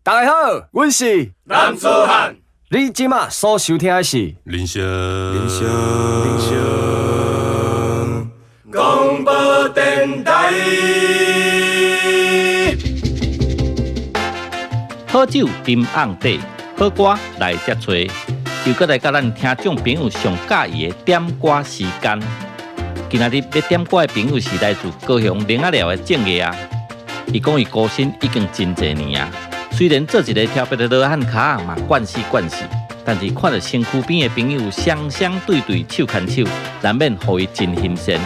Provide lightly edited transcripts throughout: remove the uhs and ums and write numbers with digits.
大家好，我是男子汉。你今仔所收听的是人生廣播電台。好酒沉甕底，好歌來接吹，又搁來甲咱聽眾朋友上喜意的點歌時間。今仔日要點歌的朋友是來自高雄靈仔寮的正藝啊。伊講伊歌聲已經真儕年啊，雖然做一個特別的羅漢腳嘛慣死，但是看到身軀邊的朋友雙對手牽手，難免互伊真欣賞。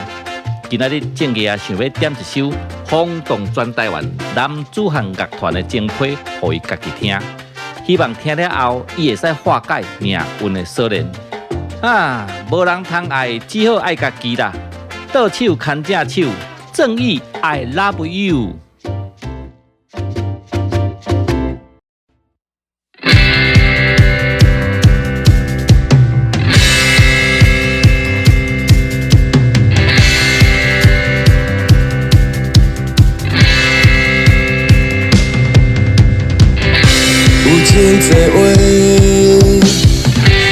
今仔日正藝啊想要點一首轟動全台灣男子漢樂團的情批，互伊家己聽。希望聽了後，伊會使化解命運的鎖鏈。啊，無人通愛，只好愛家己啦。倒手牽正手，正義 I love you。真多话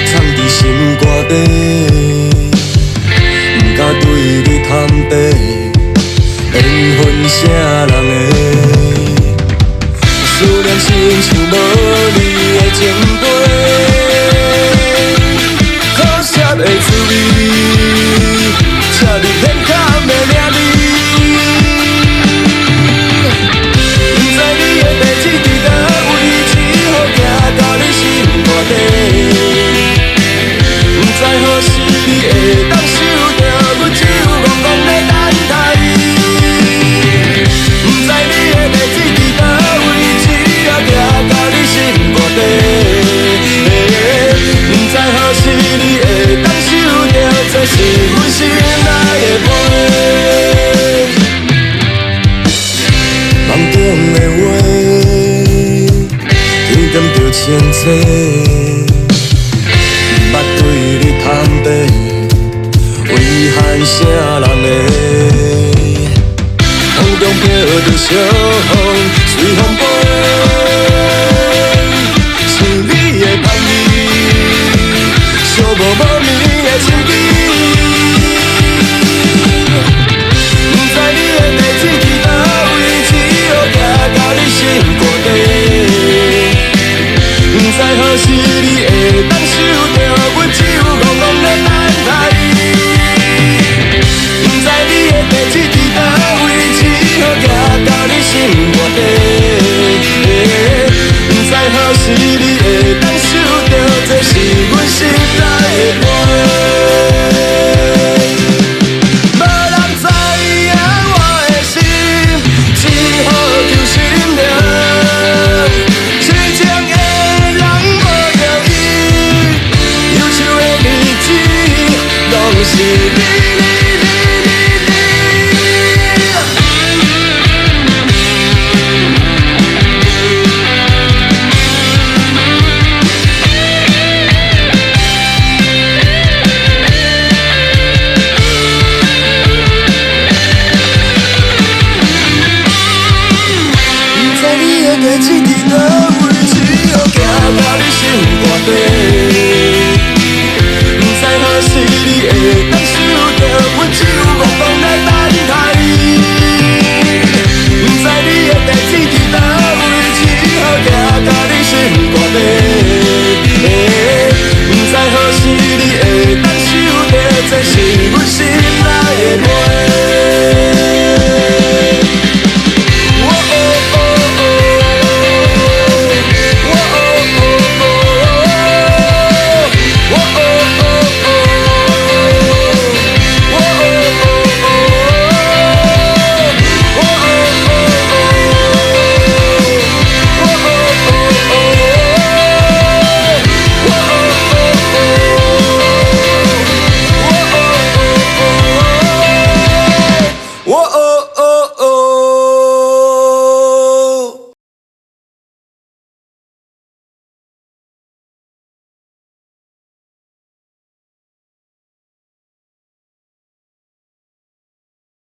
藏伫心肝底，毋敢对你坦白，缘份啥人的？思念亲像無你的情批，苦澀的滋味，赤日天空的名字。毋知你的地址佇佗位？到你心肝底，毋知何時你會當收著，阮只有戇戇咧等待。毋知你的地址佇佗位，只要行到你心肝底，毋知何時你會當收著，這是阮心內的批。夢中的話。點着千冊，毋捌對你坦白，遺憾啥人的？風中飄著小雨隨風飛，是你的芳味，寂寞無眠的深更。毋知你的地址佇佗位，只好行到你心肝底。毋知何時你會當收著，阮只有戇戇咧等待。毋知你的地址佇佗位，只好行到你心肝底。毋知何時你會當收著，這是阮心內的批。無人知影我的心，只好求神明。攏是你毋知你的地址佇佗位，只好行到你心肝底。毋知何時你會當收